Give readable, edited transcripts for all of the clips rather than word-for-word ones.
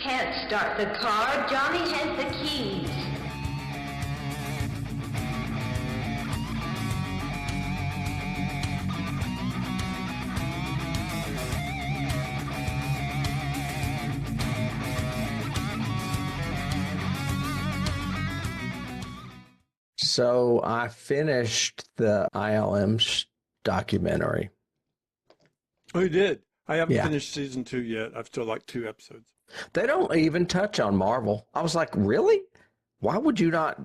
can't start the car. Johnny has the keys. So I finished the ILM documentary. Oh, you did? I haven't Yeah. finished season 2 yet. I've still like 2 episodes. They don't even touch on Marvel. I was like, really? Why would you not,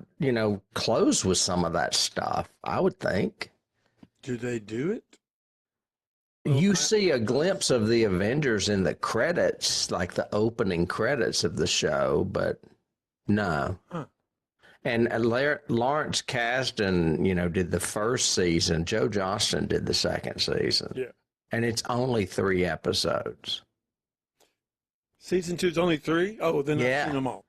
close with some of that stuff? I would think. Do they do it? You see a glimpse of the Avengers in the credits, like the opening credits of the show, but no. Huh. And Lawrence Kasdan, did the first season. Joe Johnston did the second season. Yeah. And it's only 3 episodes. Season 2 is only 3? Oh, then I've seen them all.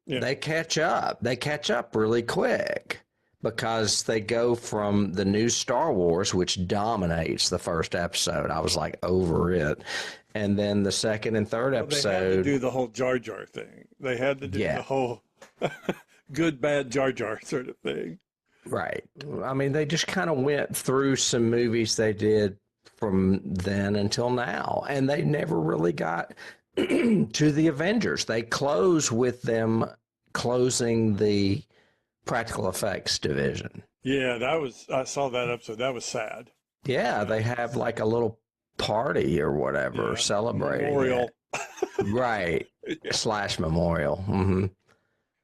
Yeah. They catch up. They catch up really quick because they go from the new Star Wars, which dominates the first episode. I was like over it. And then the second and third episode. They had to do the whole Jar Jar thing. They had to do the whole good, bad Jar Jar sort of thing. Right. I mean, they just kind of went through some movies they did from then until now, and they never really got to the Avengers. They close with them closing the practical effects division. Yeah, I saw that episode. That was sad. Yeah, they have like a little party or whatever celebrating memorial. Right. / memorial. Mm-hmm.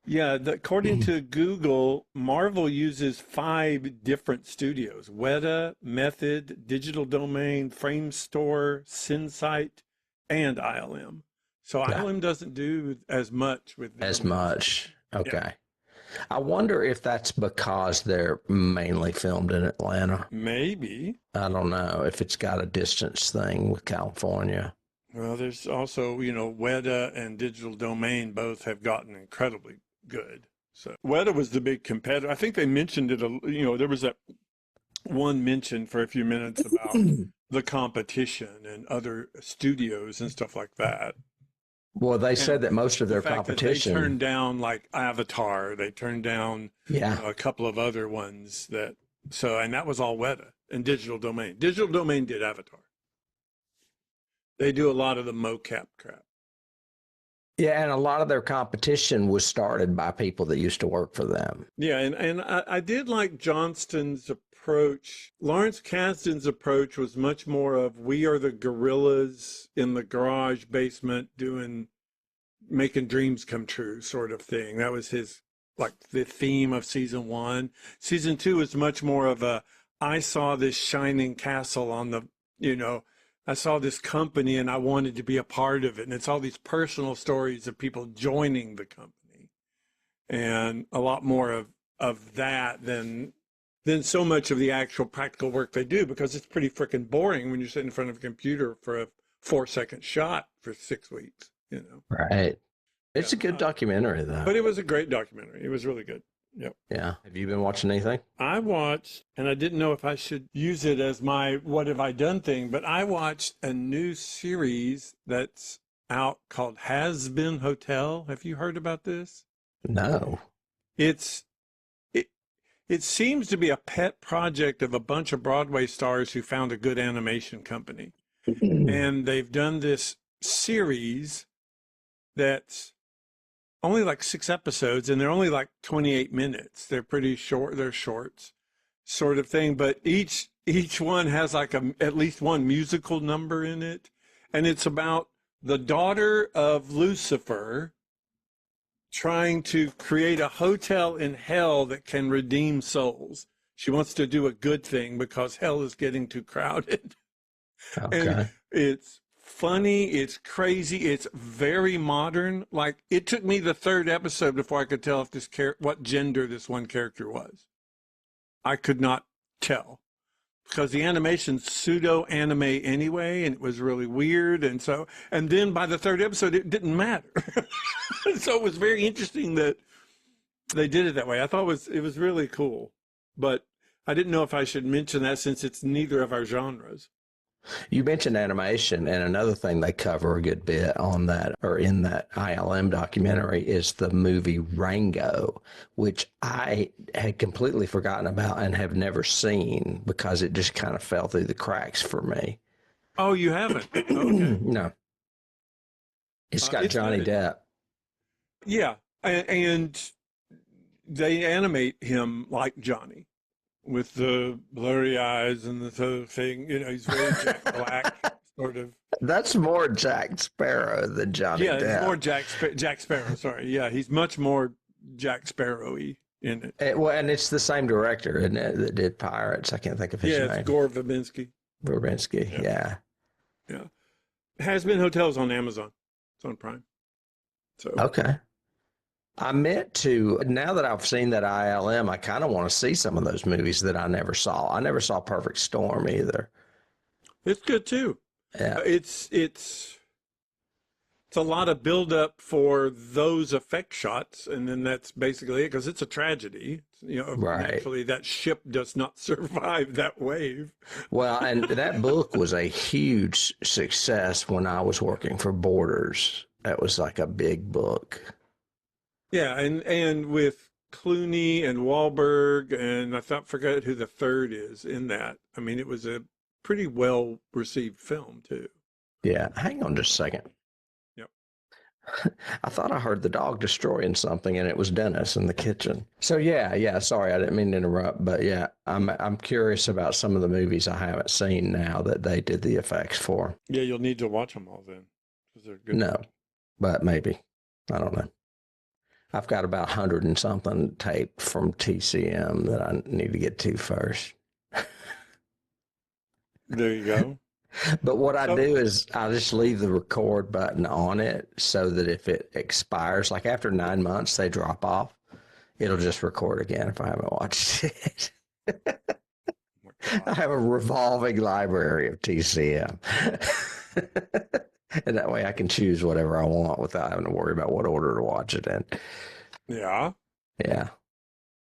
Yeah, according to Google, Marvel uses 5 different studios: Weta, Method, Digital Domain, Framestore, Synsight, and ILM. So ILM doesn't do as much with them. As much. Okay. Yeah. I wonder if that's because they're mainly filmed in Atlanta. Maybe. I don't know if it's got a distance thing with California. Well, there's also, Weta and Digital Domain both have gotten incredibly good. So Weta was the big competitor. I think they mentioned it, there was that one mention for a few minutes about the competition and other studios and stuff like that. Well, they said that most of their competition. They turned down like Avatar. They turned down a couple of other ones and that was all Weta and Digital Domain. Digital Domain did Avatar. They do a lot of the mocap crap. Yeah, and a lot of their competition was started by people that used to work for them. Yeah, and I did like Johnston's approach. Lawrence Kasdan's approach was much more of, we are the gorillas in the garage basement making dreams come true sort of thing. That was his, like, the theme of season 1. Season 2 is much more of I saw this shining castle on the, I saw this company and I wanted to be a part of it. And it's all these personal stories of people joining the company, and a lot more of that than so much of the actual practical work they do, because it's pretty freaking boring when you're sitting in front of a computer for a 4-second shot for 6 weeks, Right. It's a good documentary, though. But it was a great documentary. It was really good. Yep. Yeah. Have you been watching anything? I watched, and I didn't know if I should use it as my what have I done thing, but I watched a new series that's out called Hazbin Hotel. Have you heard about this? No. It seems to be a pet project of a bunch of Broadway stars who found a good animation company. And they've done this series that's only like 6 episodes, and they're only like 28 minutes. They're pretty short. They're shorts sort of thing. But each one has like at least one musical number in it. And it's about the daughter of Lucifer trying to create a hotel in hell that can redeem souls. She wants to do a good thing because hell is getting too crowded. Okay. And it's funny, it's crazy, it's very modern. Like, it took me the 3rd episode before I could tell if what gender this one character was. I could not tell, because the animation's pseudo-anime anyway, and it was really weird. And then by the 3rd episode, it didn't matter. So it was very interesting that they did it that way. I thought it was really cool, but I didn't know if I should mention that since it's neither of our genres. You mentioned animation, and another thing they cover a good bit on that, or in that ILM documentary, is the movie Rango, which I had completely forgotten about and have never seen because it just kind of fell through the cracks for me. Oh, you haven't? Okay. No, it's got It's Johnny good. Depp. Yeah, and they animate him like Johnny with the blurry eyes and the sort of thing. You know, he's very Jack Black sort of. That's more Jack Sparrow than Johnny Yeah, he's more Depp. Jack Sparrow. Sorry, yeah, he's much more Jack Sparrow-y in it. Well, and it's the same director, isn't it, that did Pirates? I can't think of his Yeah, it's name. Gore Verbinski. Verbinski, yeah. Yeah, Hazbin Hotel's on Amazon. It's on Prime. So Okay. I meant to, now that I've seen that ILM, I kind of want to see some of those movies that I never saw. I never saw Perfect Storm either. it's good too. Yeah. It's a lot of build up for those effect shots, and then that's basically it because it's a tragedy. You know, Right. naturally that ship does not survive that wave. Well, and that book was a huge success when I was working for Borders. That was like a big book. Yeah, and with Clooney and Wahlberg, and forget who the third is in that. I mean, it was a pretty well received film too. Yeah. Hang on just a second. Yep. I thought I heard the dog destroying something, and it was Dennis in the kitchen. So yeah. Sorry, I didn't mean to interrupt, but yeah, I'm curious about some of the movies I haven't seen now that they did the effects for. Yeah, you'll need to watch them all then because they're good. No, but maybe. I don't know. I've got about 100 and something tape from TCM that I need to get to first. There you go. But what I do is I just leave the record button on it so that if it expires, like after 9 months, they drop off, it'll just record again if I haven't watched it. I have a revolving library of TCM. And that way I can choose whatever I want without having to worry about what order to watch it in. Yeah. Yeah.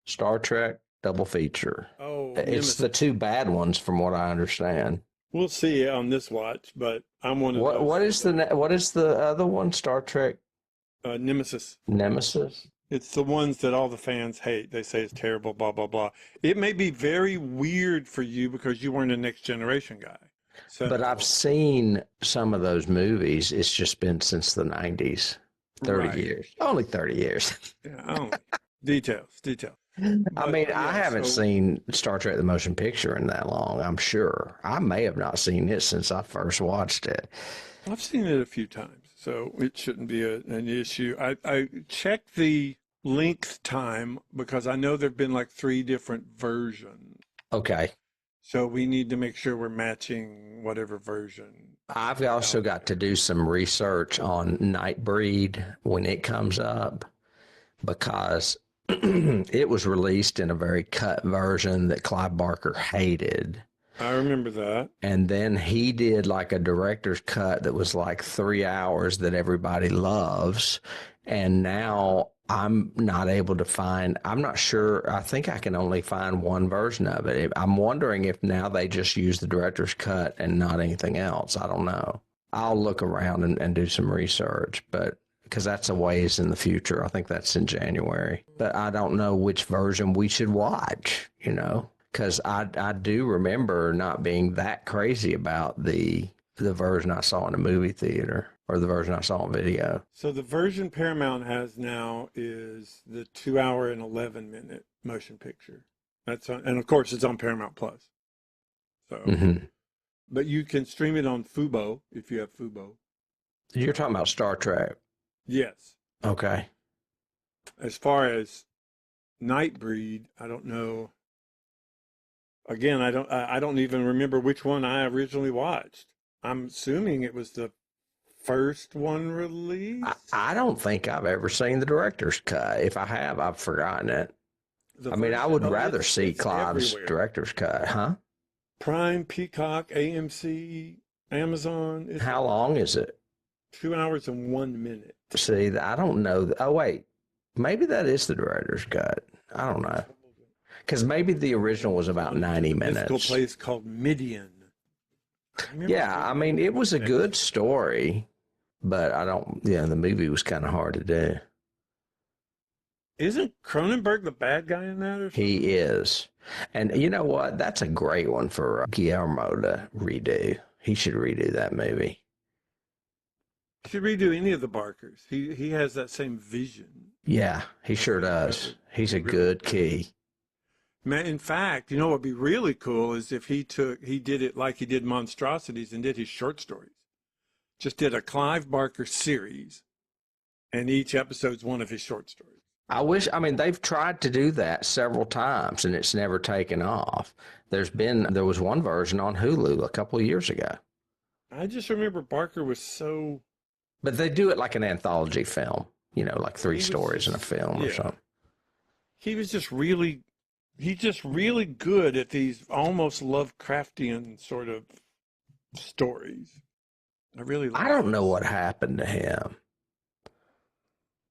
Star Trek double feature. Oh, It's Nemesis. the two bad ones from what I understand. We'll see on this watch, but I'm one of those. What is the other one? Star Trek Nemesis? Nemesis? It's the ones that all the fans hate. They say it's terrible, blah, blah, blah. It may be very weird for you because you weren't a Next Generation guy. So, But I've seen some of those movies. It's just been since the 90s. 30 Right. years. Only 30 years. Yeah, details. I But, mean, yeah, I haven't so- seen Star Trek the Motion Picture in that long, I'm sure. I may have not seen it since I first watched it. I've seen it a few times, so it shouldn't be an issue. I checked the length time because I know there have been like 3 different versions. Okay. So we need to make sure we're matching whatever version. I've also got to do some research on Nightbreed when it comes up because it was released in a very cut version that Clive Barker hated. I remember that. And then he did like a director's cut that was like 3 hours that everybody loves. And now I'm not able to find, I'm not sure. I think I can only find one version of it. I'm wondering if now they just use the director's cut and not anything else. I don't know. I'll look around and do some research, but because that's a ways in the future. I think that's in January. But I don't know which version we should watch, you know, because I do remember not being that crazy about the version I saw in the movie theater or the version I saw on video. So the version Paramount has now is the 2 hour and 11 minute motion picture. That's on, and of course it's on Paramount Plus. So, Mm-hmm. but you can stream it on Fubo if you have Fubo. You're talking about Star Trek. Yes. Okay. As far as Nightbreed, I don't know. Again, I don't even remember which one I originally watched. I'm assuming it was the first one released. I don't think I've ever seen the director's cut. If I have, I've forgotten it. The I mean, I version- would oh, rather it's- see it's Clive's everywhere. director's cut, huh? Prime, Peacock, AMC, Amazon. It's How long is it? 2 hours and 1 minute. See, I don't know. Oh, wait. Maybe that is the director's cut. I don't know. Because maybe the original was about 90 Mystical minutes. place called Midian. I remember Yeah, I mean, it was a good story, but the movie was kind of hard to do. Isn't Cronenberg the bad guy in that or something? He is. And you know what? That's a great one for Guillermo to redo. He should redo that movie. He should redo any of the Barkers. He has that same vision. Yeah, he sure does. He's a good key. Man, in fact, you know what would be really cool is if he did it like he did Monstrosities and did his short stories. Just did a Clive Barker series, and each episode's one of his short stories. I mean, they've tried to do that several times and it's never taken off. There was one version on Hulu a couple of years ago. I just remember Barker was so. But they do it like an anthology film, like three stories in a film or something. He's just really good at these almost Lovecraftian sort of stories. I don't know what happened to him.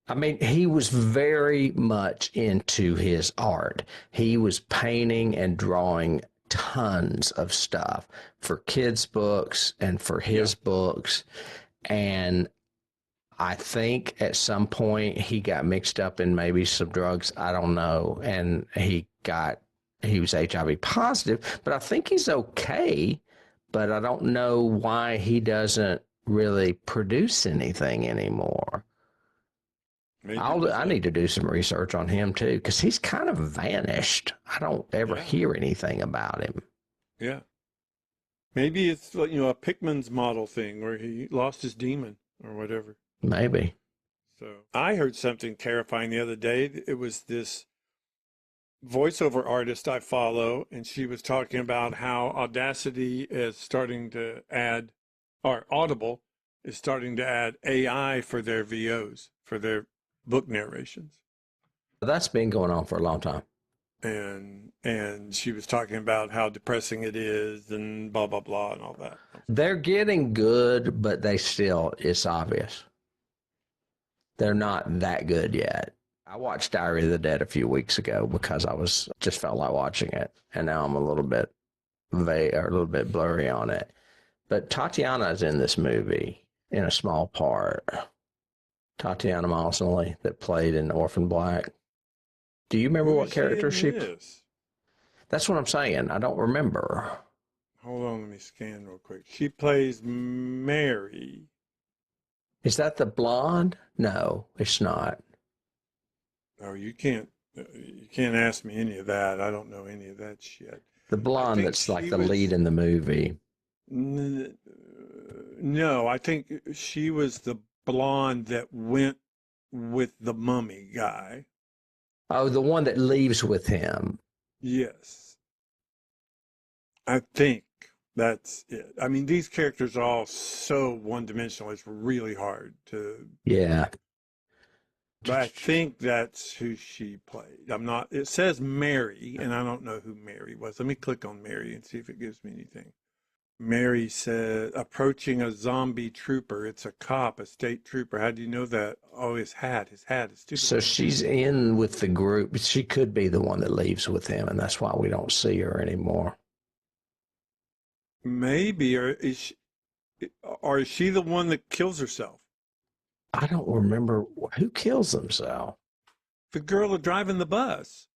I mean, he was very much into his art. He was painting and drawing tons of stuff for kids' books and for his books. And I think at some point he got mixed up in maybe some drugs. I don't know. And he was HIV positive, but I think he's okay. But I don't know why he doesn't really produce anything anymore. I need to do some research on him too, because he's kind of vanished. I don't ever hear anything about him. Yeah. Maybe it's a Pickman's model thing where he lost his demon or whatever. Maybe. So I heard something terrifying the other day. It was this voiceover artist I follow, and she was talking about how Audacity is starting to add, or Audible is starting to add AI for their VOs, for their book narrations. That's been going on for a long time. And she was talking about how depressing it is and blah, blah, blah, and all that. They're getting good, but it's obvious. They're not that good yet. I watched Diary of the Dead a few weeks ago because just felt like watching it. And now I'm a little bit vague or a little bit blurry on it. But Tatiana is in this movie in a small part. Tatiana Maslany that played in Orphan Black. Do you remember what character she is? That's what I'm saying. I don't remember. Hold on, let me scan real quick. She plays Mary. Is that the blonde? No, it's not. Oh, you can't ask me any of that. I don't know any of that shit. The blonde that's like the lead in the movie. No, I think she was the blonde that went with the mummy guy. Oh, the one that leaves with him. Yes. I think that's it. I mean, these characters are all so one-dimensional. It's really hard to... Yeah. But I think that's who she played. It says Mary, and I don't know who Mary was. Let me click on Mary and see if it gives me anything. Mary said, approaching a zombie trooper. It's a cop, a state trooper. How do you know that? Oh, his hat is stupid. So she's in with the group. She could be the one that leaves with him, and that's why we don't see her anymore. Maybe, or is she the one that kills herself? I don't remember who kills himself. The girl driving the bus.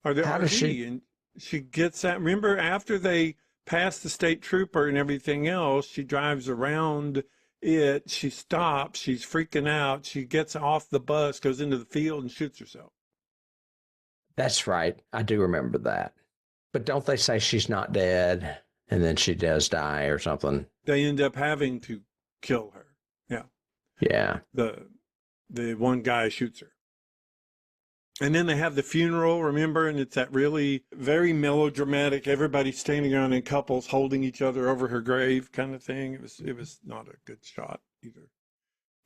How does she? And she gets that. Remember, after they pass the state trooper and everything else, she drives around it. She stops. She's freaking out. She gets off the bus, goes into the field, and shoots herself. That's right. I do remember that. But don't they say she's not dead, and then she does die or something? They end up having to kill her. Yeah. Yeah. The one guy shoots her. And then they have the funeral, remember? And it's that really very melodramatic, everybody standing around in couples holding each other over her grave kind of thing. It was not a good shot either.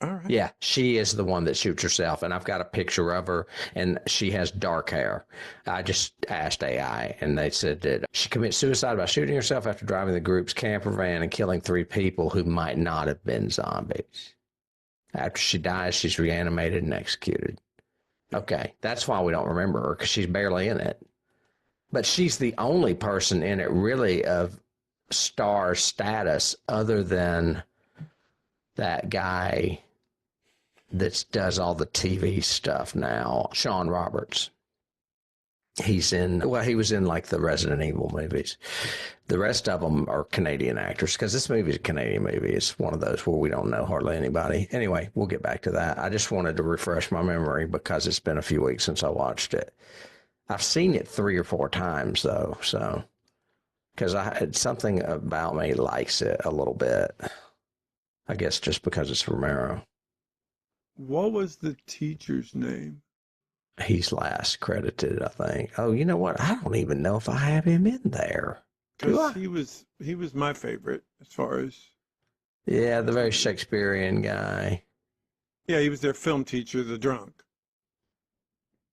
All right. Yeah, she is the one that shoots herself, and I've got a picture of her, and she has dark hair. I just asked AI, and they said that she commits suicide by shooting herself after driving the group's camper van and killing 3 people who might not have been zombies. After she dies, she's reanimated and executed. Okay, that's why we don't remember her, because she's barely in it. But she's the only person in it, really, of star status other than that guy that does all the TV stuff now, Sean Roberts. He was in like the Resident Evil movies. The rest of them are Canadian actors because this movie is a Canadian movie. It's one of those where we don't know hardly anybody. Anyway, we'll get back to that. I just wanted to refresh my memory because it's been a few weeks since I watched it. I've seen it 3 or 4 times though, so because something about me likes it a little bit. I guess just because it's Romero. What was the teacher's name? He's last credited, I think. Oh, you know what? I don't even know if I have him in there. Because he was my favorite as far as. Yeah, the very Shakespearean guy. Yeah, he was their film teacher, the drunk.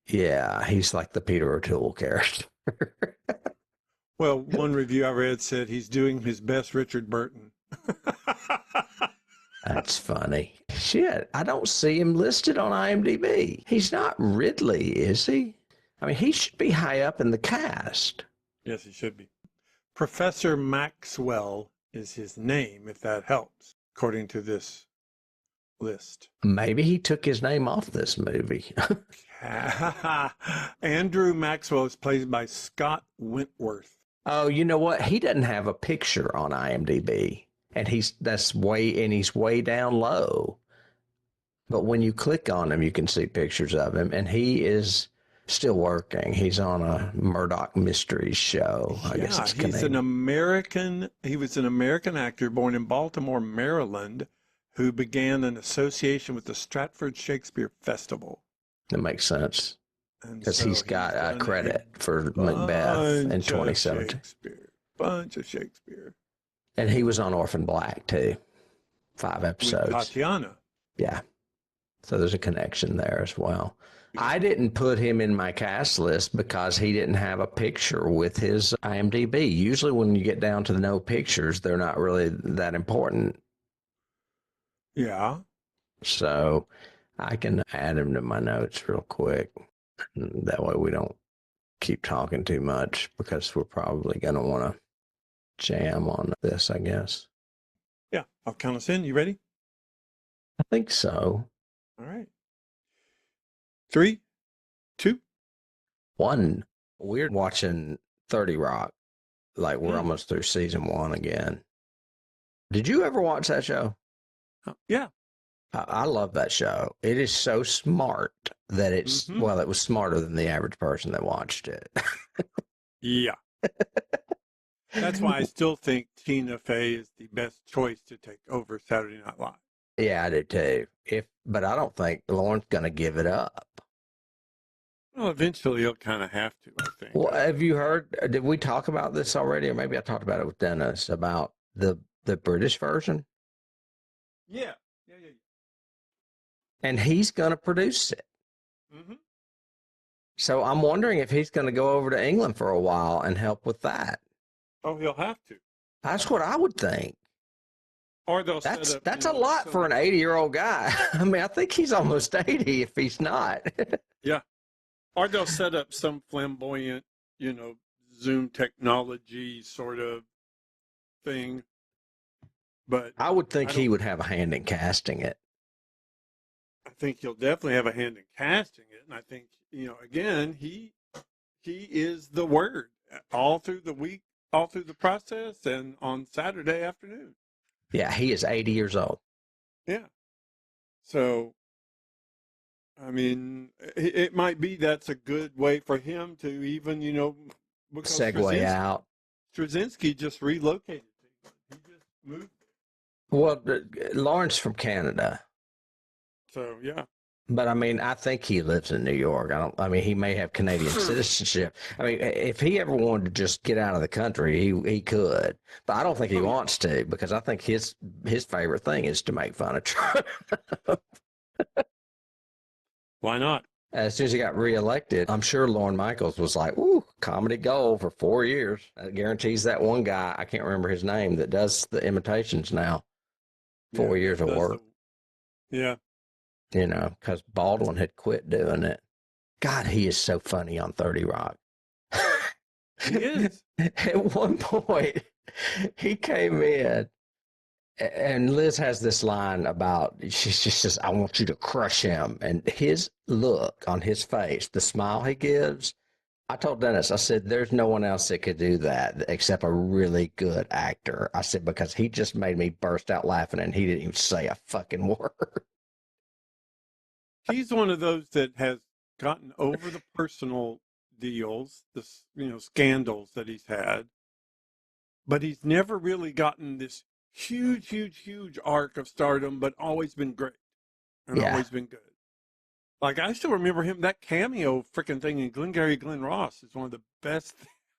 Yeah, he's like the Peter O'Toole character. Well, one review I read said he's doing his best Richard Burton. That's funny. Shit, I don't see him listed on IMDb. He's not Ridley, is he? I mean, he should be high up in the cast. Yes, he should be. Professor Maxwell is his name, if that helps, according to this list. Maybe he took his name off this movie. Andrew Maxwell is played by Scott Wentworth. Oh, you know what? He doesn't have a picture on IMDb. And he's way down low. But when you click on him, you can see pictures of him, and he is still working. He's on a Murdoch Mysteries show. I guess it's Canadian. He was an American actor born in Baltimore, Maryland, who began an association with the Stratford Shakespeare Festival. That makes sense. Because he's got a credit for Macbeth in 2017. Bunch of Shakespeare. And he was on Orphan Black, too. 5 episodes. With Tatiana. Yeah. So there's a connection there as well. I didn't put him in my cast list because he didn't have a picture with his IMDb. Usually when you get down to the no pictures, they're not really that important. Yeah. So I can add him to my notes real quick. That way we don't keep talking too much because we're probably going to want to jam on this, I guess. Yeah, I'll count us in. You ready? I think so. All right. 3, 2, 1. We're watching 30 Rock. Like we're almost through season 1 again. Did you ever watch that show? Yeah. I love that show. It is so smart that it's, well, it was smarter than the average person that watched it. Yeah. That's why I still think Tina Fey is the best choice to take over Saturday Night Live. Yeah, I do too. But I don't think Lauren's going to give it up. Well, eventually he'll kind of have to, I think. Well, have you heard, did we talk about this already? Or maybe I talked about it with Dennis about the British version? Yeah. And he's going to produce it. Mm-hmm. So I'm wondering if he's going to go over to England for a while and help with that. Oh, he'll have to. That's what I would think. Or they'll That's a lot for an 80-year-old guy. I mean, I think he's almost 80 if he's not. Yeah. Or they'll set up some flamboyant, Zoom technology sort of thing. But I would think he would have a hand in casting it. I think he'll definitely have a hand in casting it. And I think, again, he is the word all through the week, all through the process, and on Saturday afternoon. Yeah, he is 80 years old. Yeah. So, I mean, it might be that's a good way for him to even, segue out. Straczynski just relocated. He just moved. Well, Lauren's from Canada. So, yeah. But I mean, I think he lives in New York. I mean, he may have Canadian citizenship. I mean, if he ever wanted to just get out of the country, he could. But I don't think he wants to because I think his favorite thing is to make fun of Trump. Why not? As soon as he got reelected, I'm sure Lorne Michaels was like, "Ooh, comedy gold for 4 years." That guarantees that one guy, I can't remember his name, that does the imitations now. 4 years of work. Yeah. Because Baldwin had quit doing it. God, he is so funny on 30 Rock. He is. At one point, He came in, and Liz has this line about, she says, I want you to crush him. And his look on his face, the smile he gives, I told Dennis, I said, there's no one else that could do that except a really good actor. I said, because he just made me burst out laughing and he didn't even say a fucking word. He's one of those that has gotten over the personal deals, scandals that he's had, but he's never really gotten this huge arc of stardom, but always been great and always been good. Like, I still remember him, that cameo freaking thing in Glengarry Glen Ross is one of the best.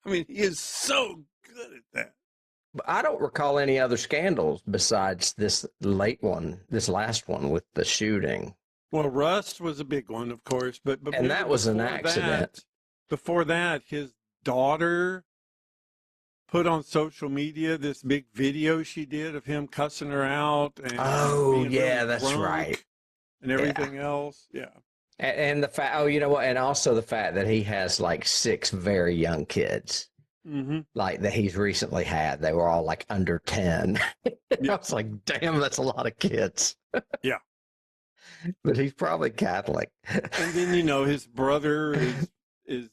I mean, he is so good at that. But I don't recall any other scandals besides this last one with the shooting. Well, Rust was a big one, of course, but and that was an accident. Before that, his daughter put on social media this big video she did of him cussing her out. And being really that's right. And everything else. Yeah. And the fact, you know what? And also the fact that he has like 6 very young kids, like that he's recently had. They were all like under 10. I was like, damn, that's a lot of kids. Yeah. But he's probably Catholic. And then, his brother is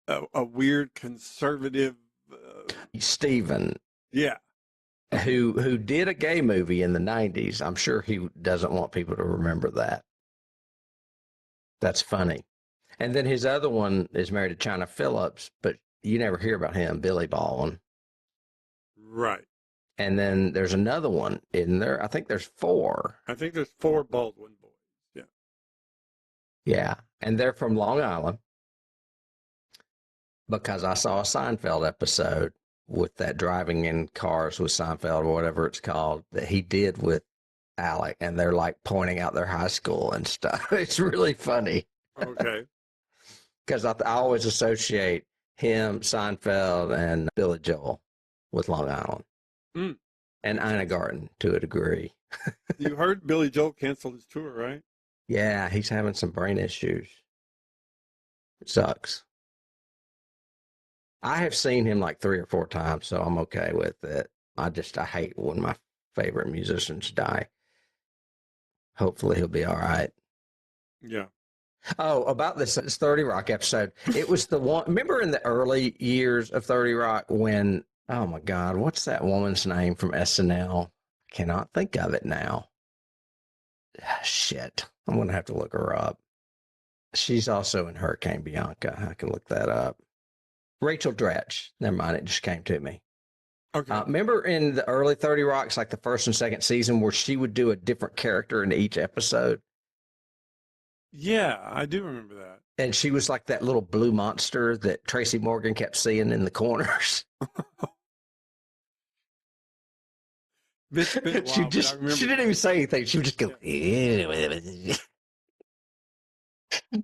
a weird conservative. Stephen. Yeah. Who did a gay movie in the 90s. I'm sure he doesn't want people to remember that. That's funny. And then his other one is married to China Phillips, but you never hear about him, Billy Baldwin. Right. And then there's another one in there. I think there's 4. I think there's 4 Baldwin boys. Yeah. Yeah. And they're from Long Island because I saw a Seinfeld episode with that driving in cars with Seinfeld or whatever it's called that he did with Alec, and they're like pointing out their high school and stuff. It's really funny. Okay. Because I always associate him, Seinfeld, and Billy Joel with Long Island. And Ina Garten to a degree. You heard Billy Joel canceled his tour, right? Yeah, he's having some brain issues. It sucks. I have seen him like 3 or 4 times, so I'm okay with it. I hate when my favorite musicians die. Hopefully he'll be all right. Yeah. Oh, about this 30 Rock episode. It was the one, remember in the early years of 30 Rock when, oh my God, what's that woman's name from SNL? I cannot think of it now. Shit. I'm going to have to look her up. She's also in Hurricane Bianca. I can look that up. Rachel Dratch. Never mind, it just came to me. Okay. Remember in the early 30 Rocks, like the first and second season, where she would do a different character in each episode? Yeah, I do remember that. And she was like that little blue monster that Tracy Morgan kept seeing in the corners. She didn't even say anything. She would just go, yeah.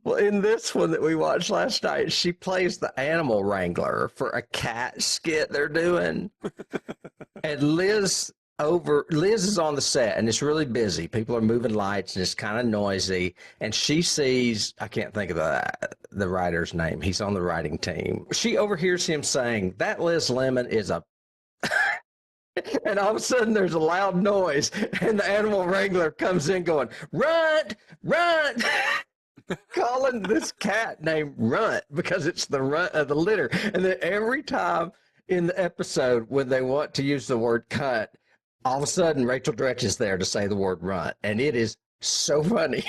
Well, in this one that we watched last night, she plays the animal wrangler for a cat skit they're doing. And Liz is on the set and it's really busy. People are moving lights and it's kind of noisy. And she sees, I can't think of the writer's name. He's on the writing team. She overhears him saying, that Liz Lemon is a... And all of a sudden there's a loud noise and the animal wrangler comes in going, Runt, Runt. Calling this cat named Runt because it's the runt of the litter. And then every time in the episode when they want to use the word cunt, all of a sudden Rachel Dratch is there to say the word runt. And it is so funny.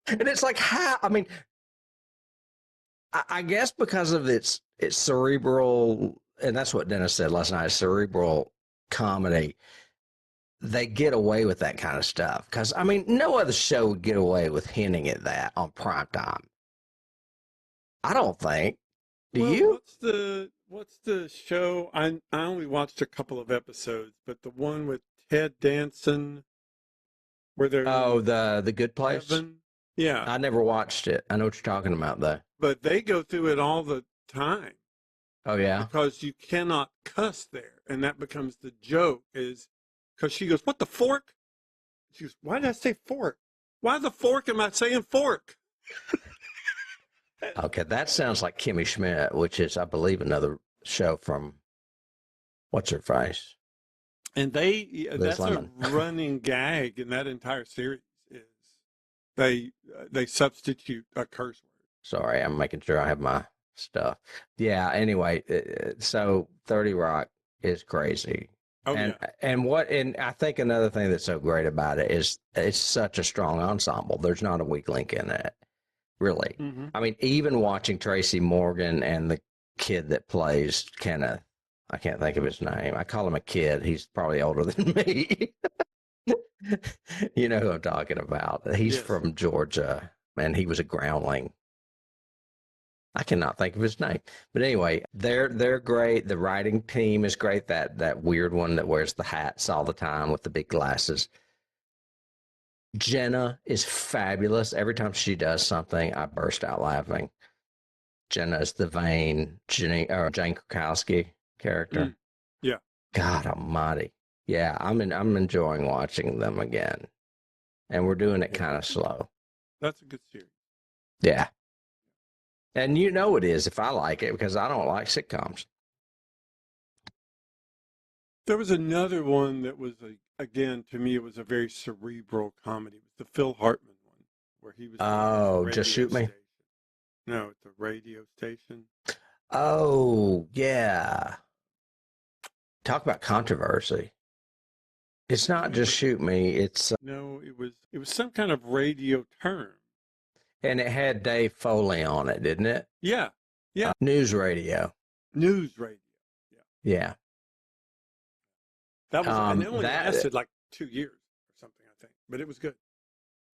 And it's like, how? I mean, I guess because of its cerebral, and that's what Dennis said last night, cerebral comedy, they get away with that kind of stuff. Because, I mean, no other show would get away with hinting at that on primetime. I don't think. Do you? What's the show? I only watched a couple of episodes, but the one with Ted Danson, where they're the Good Place. Heaven. Yeah, I never watched it. I know what you're talking about, though. But they go through it all the time. Oh yeah, because you cannot cuss there, and that becomes the joke. Is because she goes, "What the fork?" She goes, "Why did I say fork? Why the fork am I saying fork?" Okay, that sounds like Kimmy Schmidt, which is, I believe, another show from what's her face? And Liz that's Lemon. a running gag in that entire series is they substitute a curse word. Sorry, I'm making sure I have my stuff. Yeah, anyway, so 30 Rock is crazy. Oh, and yeah. and I think another thing that's so great about it is it's such a strong ensemble. There's not a weak link in it, really. Mm-hmm. I mean, even watching Tracy Morgan and the kid that plays Kenneth, I can't think of his name. I call him a kid. He's probably older than me. You know who I'm talking about. He's Yes. from Georgia, and he was a groundling. I cannot think of his name. But anyway, they're great. The writing team is great. That weird one that wears the hats all the time with the big glasses. Jenna is fabulous. Every time she does something, I burst out laughing. Jenna is the vain Jane Krakowski character. Yeah. God almighty. Yeah, I'm enjoying watching them again. And we're doing it kind of slow. That's a good series. Yeah. And you know it is if I like it because I don't like sitcoms. There was another one that was, again, to me, it was a very cerebral comedy. It was the Phil Hartman one, where he was. Oh, Just Shoot Me? Station. No, it's a radio station. Oh, yeah. Talk about controversy. It's not Just Shoot Me. It's No, it was some kind of radio term. and it had Dave Foley on it, didn't it? Yeah. Yeah. News radio. News radio. Yeah. That was, and it only lasted like 2 years or something, I think, but it was good.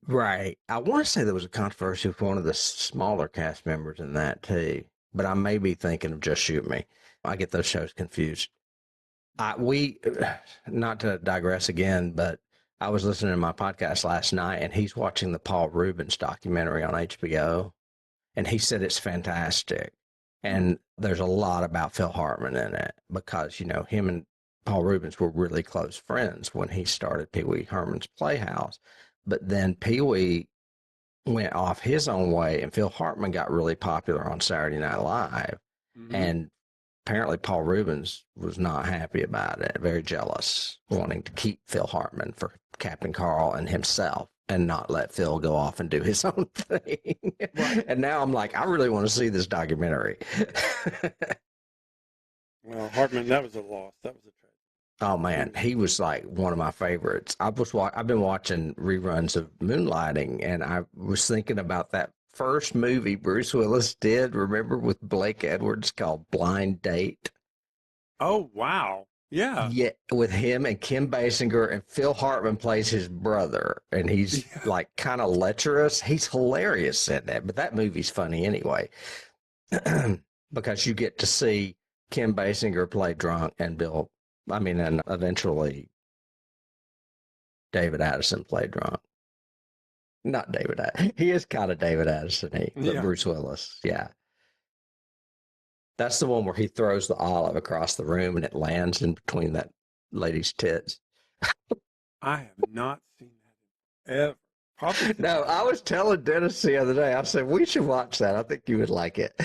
Right. I want to say there was a controversy with one of the smaller cast members in that too, but I may be thinking of Just Shoot Me. I get those shows confused. We, not to digress again, but I was listening to my podcast last night and he's watching the Paul Rubens documentary on HBO and he said it's fantastic. And there's a lot about Phil Hartman in it because, you know, him and Paul Rubens were really close friends when he started Pee Wee Herman's Playhouse. But then Pee Wee went off his own way and Phil Hartman got really popular on Saturday Night Live. Mm-hmm. And apparently Paul Rubens was not happy about it, very jealous, wanting to keep Phil Hartman for Captain Carl and himself and not let Phil go off and do his own thing. Right. And now I'm like, I really want to see this documentary. Well, Hartman, that was a loss. That was a tragedy. Oh man, he was like one of my favorites. I've been watching reruns of Moonlighting, and I was thinking about that first movie Bruce Willis did. Remember with Blake Edwards called Blind Date? Oh wow, yeah, Yeah, with him and Kim Basinger, and Phil Hartman plays his brother, and he's like kind of lecherous. He's hilarious in that, but that movie's funny anyway because you get to see Kim Basinger play drunk and and eventually David Addison played drunk. Not David Addison. He is kind of David Addison, but Bruce Willis. Yeah. That's the one where he throws the olive across the room and it lands in between that lady's tits. I have not seen that ever. Probably. No, I was telling Dennis the other day, I said, we should watch that. I think you would like it.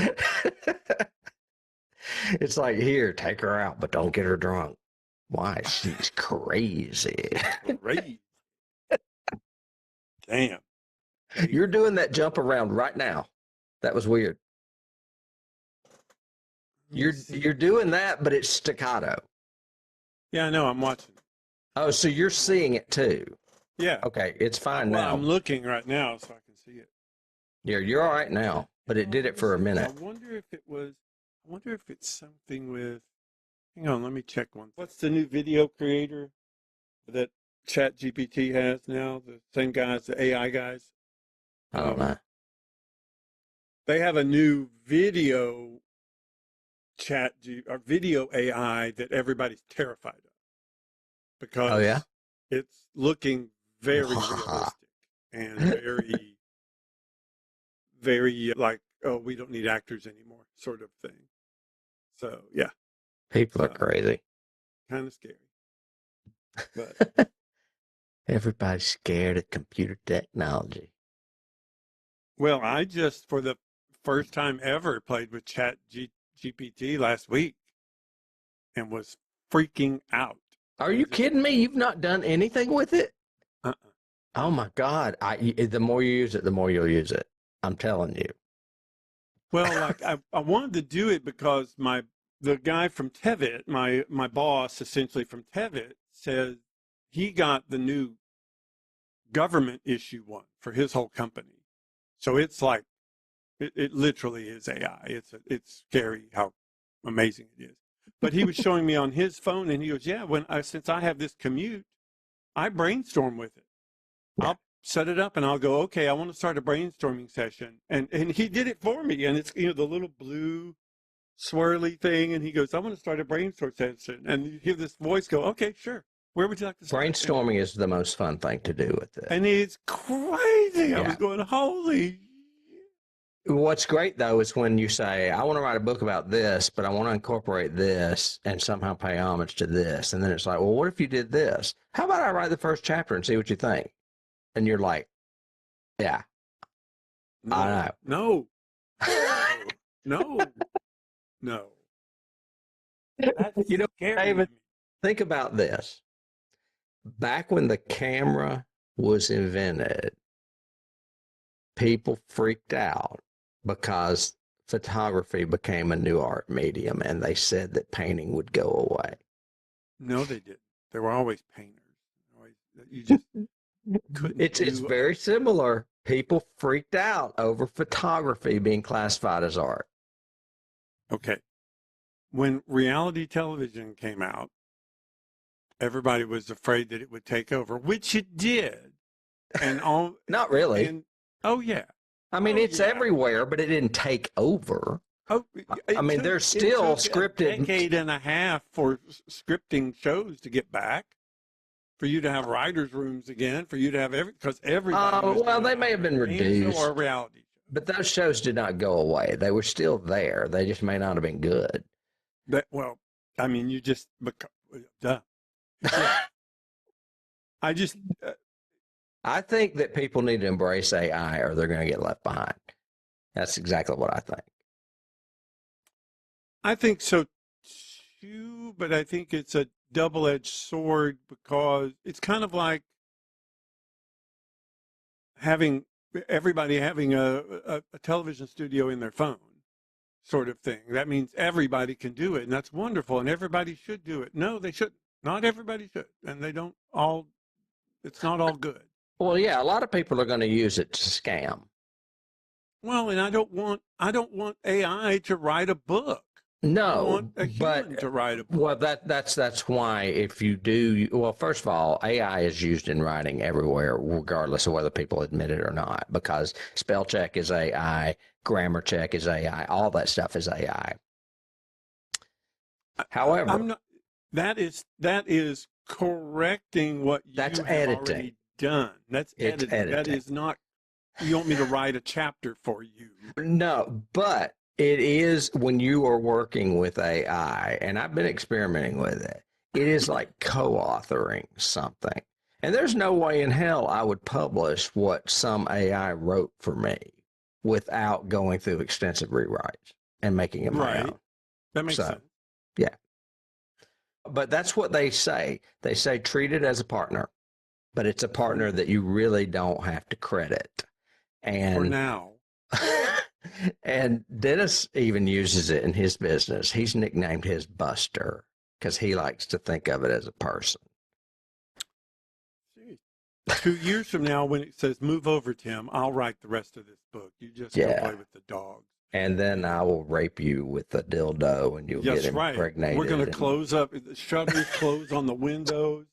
It's like, here, take her out, but don't get her drunk. Why? She's crazy. Crazy. Damn. You're doing that jump around right now. That was weird. You're doing that, but it's staccato. Yeah, I know. I'm watching. Oh, so you're seeing it too. Yeah. Okay, it's fine now. I'm looking right now so I can see it. Yeah, you're all right now, but it did it for a minute. I wonder if it's something with. Hang on, let me check one. What's the new video creator that ChatGPT has now? The same guys, the AI guys. I don't know. They have a new video video AI that everybody's terrified of because it's looking very realistic and very, very like, oh, we don't need actors anymore, sort of thing. So yeah, people are crazy. Kind of scary, but everybody's scared of computer technology. Well, I just, for the first time ever, played with ChatGPT last week. and was freaking out. Are you kidding me? You've not done anything with it? Uh-uh. Oh my God. The more you use it, the more you'll use it. I'm telling you. Well, like I wanted to do it because the guy from Tevitt, my boss essentially from Tevitt, says he got the new government issue one for his whole company. So it's like it literally is AI. It's scary how amazing it is. But he was showing me on his phone, and he goes, "Yeah, since I have this commute, I brainstorm with it. Yeah. I'll set it up and I'll go, okay, I want to start a brainstorming session." And he did it for me. And it's, the little blue swirly thing. And he goes, "I want to start a brainstorm session." And you hear this voice go, "Okay, sure. Where would you like to start?" Brainstorming is the most fun thing to do with it. And it's crazy. Yeah. I was going, holy. What's great, though, is when you say, I want to write a book about this, but I want to incorporate this and somehow pay homage to this. And then it's like, well, what if you did this? How about I write the first chapter and see what you think? And you're like, yeah, No, I know. No. That's You know, scary. David, think about this. Back when the camera was invented, people freaked out because photography became a new art medium, and they said that painting would go away. No, they didn't. They were always painters. You just couldn't. It's very similar. People freaked out over photography being classified as art. Okay. When reality television came out, everybody was afraid that it would take over, which it did. And all Not really. And, oh yeah. I mean, it's everywhere, but it didn't take over. Oh, I mean, there's still scripted. A decade and a half for scripting shows to get back, for you to have writers' rooms again, for you to have because everybody. Well, they may have been reduced, or reality show. But those shows did not go away. They were still there. They just may not have been good. Well, I mean, you just duh. Yeah. I think that people need to embrace AI or they're going to get left behind. That's exactly what I think. I think so too, but I think it's a double-edged sword because it's kind of like everybody having a television studio in their phone sort of thing. That means everybody can do it, and that's wonderful, and everybody should do it. No, they shouldn't. Not everybody should, and they don't all. It's not all good. Well, yeah, a lot of people are going to use it to scam. Well, and I don't want AI to write a book. No, I want a human to write a book. Well, that's why if you do, well, first of all, AI is used in writing everywhere, regardless of whether people admit it or not, because spell check is AI, grammar check is AI, all that stuff is AI. However, that is correcting what you have already done. That's editing. That is not. You want me to write a chapter for you? No, but it is when you are working with AI, and I've been experimenting with it. It is like co-authoring something, and there's no way in hell I would publish what some AI wrote for me without going through extensive rewrites and making it my own. That makes sense. Yeah. But that's what they say. They say treat it as a partner, but it's a partner that you really don't have to credit. And for now. And Dennis even uses it in his business. He's nicknamed his Buster because he likes to think of it as a person. 2 years from now, when it says move over, Tim, I'll write the rest of this book. You just go play with the dogs. And then I will rape you with a dildo and you'll get impregnated. We're going to close up. The shutters close on the windows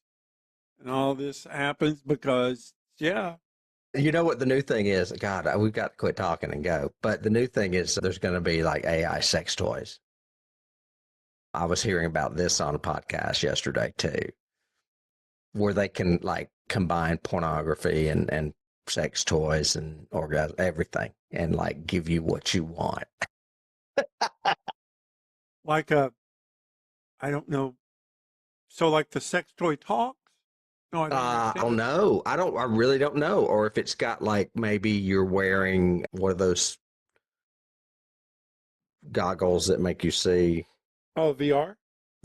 and all this happens because, You know what the new thing is? God, we've got to quit talking and go. But the new thing is there's going to be like AI sex toys. I was hearing about this on a podcast yesterday too, where they can like combine pornography and sex toys and orgasm, everything, and like give you what you want. Like I don't know. So like the sex toy talks? No, I don't know. I really don't know. Or if it's got like maybe you're wearing one of those goggles that make you see. Oh, VR?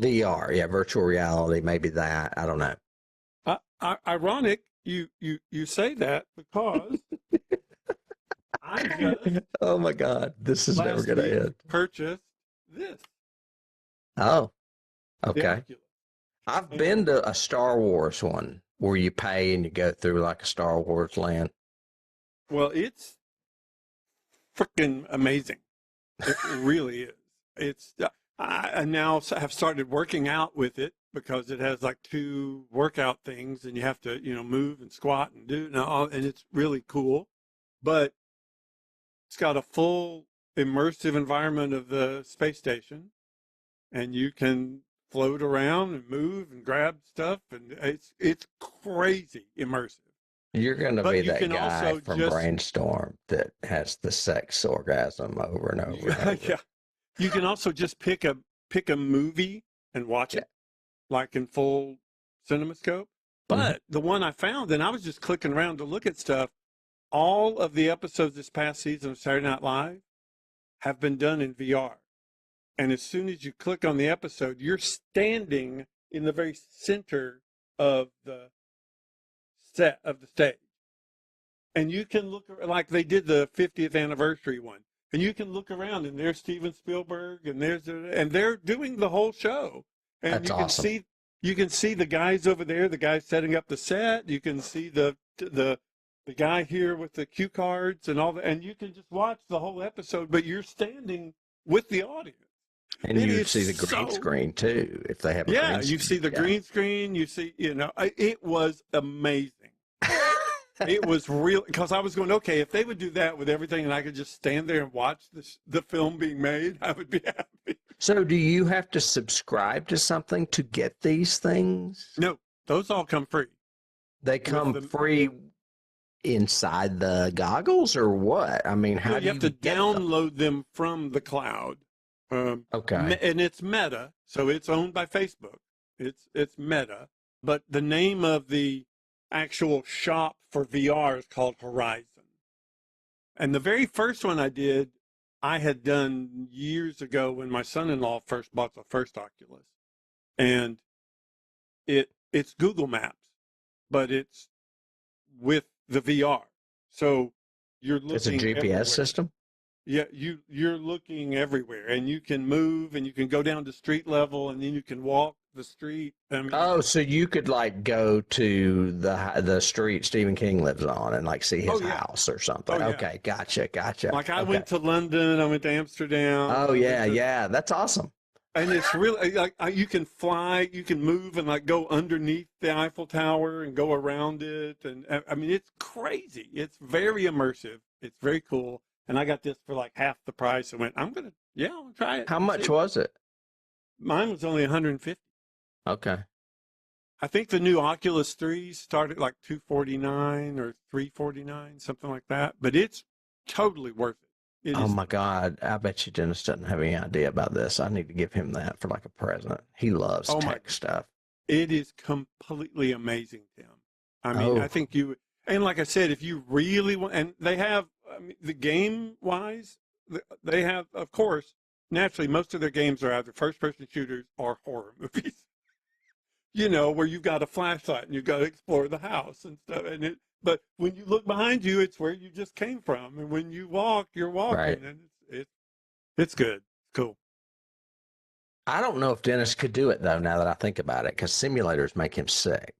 VR, yeah, virtual reality, maybe that. I don't know. Ironic you say that because I just Oh my God, this is never last going to week end. purchased this, Oh, the okay. Oculus. I've And been to a Star Wars one where you pay and you go through like a Star Wars land. well, it's freaking amazing. It really is. It's I now have started working out with it because it has like 2 workout things, and you have to move and squat and do and all, and it's really cool. But it's got a full immersive environment of the space station, and you can float around and move and grab stuff, and it's crazy immersive. You're going to But be you that can guy also from just Brainstorm that has the sex orgasm over and over and over. yeah, you can also just pick a movie and watch Yeah. it like in full cinemascope. But the one I found, and I was just clicking around to look at stuff, all of the episodes this past season of Saturday Night Live have been done in VR. And as soon as you click on the episode, you're standing in the very center of the set of the stage. And you can look like they did the 50th anniversary one. And you can look around, and there's Steven Spielberg, and they're doing the whole show. And That's awesome. You can see the guys over there, the guy setting up the set. You can see the guy here with the cue cards and all that, and you can just watch the whole episode, but you're standing with the audience. And It you is see the green screen too, if they have a yeah, green screen. you see the green screen. You see, it was amazing. It was real because I was going, okay, if they would do that with everything, and I could just stand there and watch the film being made, I would be happy. So do you have to subscribe to something to get these things? No, those all come free. They come free inside the goggles or what? I mean, how No, do you have to get them? download them from the cloud. Okay. And it's Meta, so it's owned by Facebook. It's Meta, but the name of the actual shop for VR is called Horizon. And the very first one I did, I had done years ago when my son-in-law first bought the first Oculus, and it's Google Maps, but it's with the VR. So you're looking It's a GPS everywhere. system? Yeah, you're looking everywhere, and you can move, and you can go down to street level, and then you can walk the street. I mean, Oh, so you could like go to the street Stephen King lives on and like see his house or something. Oh, yeah. Okay, gotcha. Like I went to London, I went to Amsterdam. Oh yeah, that's awesome. And it's really like you can fly, you can move, and like go underneath the Eiffel Tower and go around it, and I mean it's crazy. It's very immersive. It's very cool. And I got this for like half the price. I went, I'm gonna try it. How much was it? Mine was only 150. Okay. I think the new Oculus 3 started like 249 or 349, something like that. But it's totally worth it. Oh my God. I bet you Dennis doesn't have any idea about this. I need to give him that for like a present. He loves tech stuff. It is completely amazing, Tim. I mean, I think and like I said, if you really want, and they have, I mean, the game wise, they have, of course, naturally, most of their games are either first person shooters or horror movies. Where you've got a flashlight and you've got to explore the house and stuff. But when you look behind you, it's where you just came from. And when you walk, you're walking. Right. And it's good. It's cool. I don't know if Dennis could do it, though, now that I think about it, because simulators make him sick.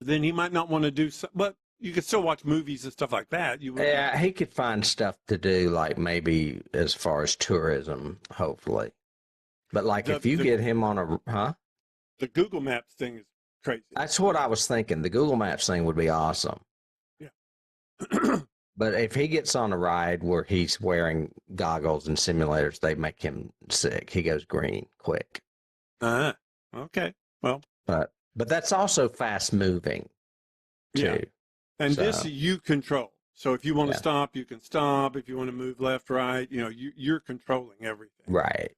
Then he might not want to do but you could still watch movies and stuff like that. Yeah, he could find stuff to do, like maybe as far as tourism, hopefully. But like if you get him on the Google Maps thing is crazy. That's what I was thinking. The Google Maps thing would be awesome. Yeah. But if he gets on a ride where he's wearing goggles and simulators, they make him sick. He goes green quick. Okay. Well. But that's also fast moving too. Yeah. And this you control. So if you want to stop, you can stop. If you want to move left, right, you're controlling everything. Right.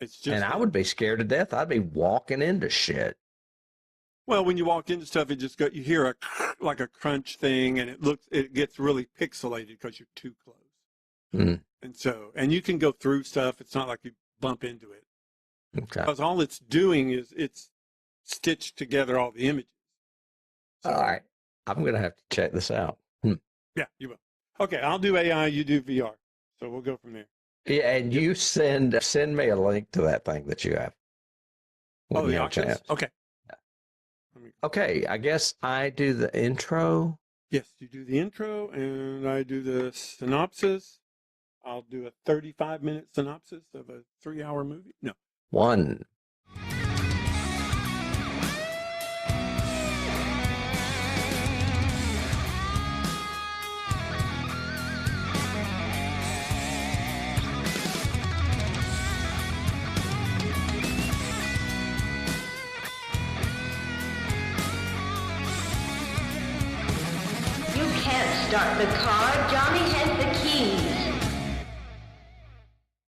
It's just, and I would be scared to death. I'd be walking into shit. Well, when you walk into stuff, you hear a crunch thing, and it gets really pixelated because you're too close. Mm. And you can go through stuff. It's not like you bump into it. Okay. Because all it's doing is it's stitched together all the images. So, All right. I'm going to have to check this out. Yeah, you will. Okay, I'll do AI, you do VR. So we'll go from there. Yeah, and you send me a link to that thing that you have. when you The have a auctions? chance. Okay. Okay, I guess I do the intro. Yes, you do the intro and I do the synopsis. I'll do a 35-minute synopsis of a 3-hour movie. No. One. You can't start the car. Johnny has the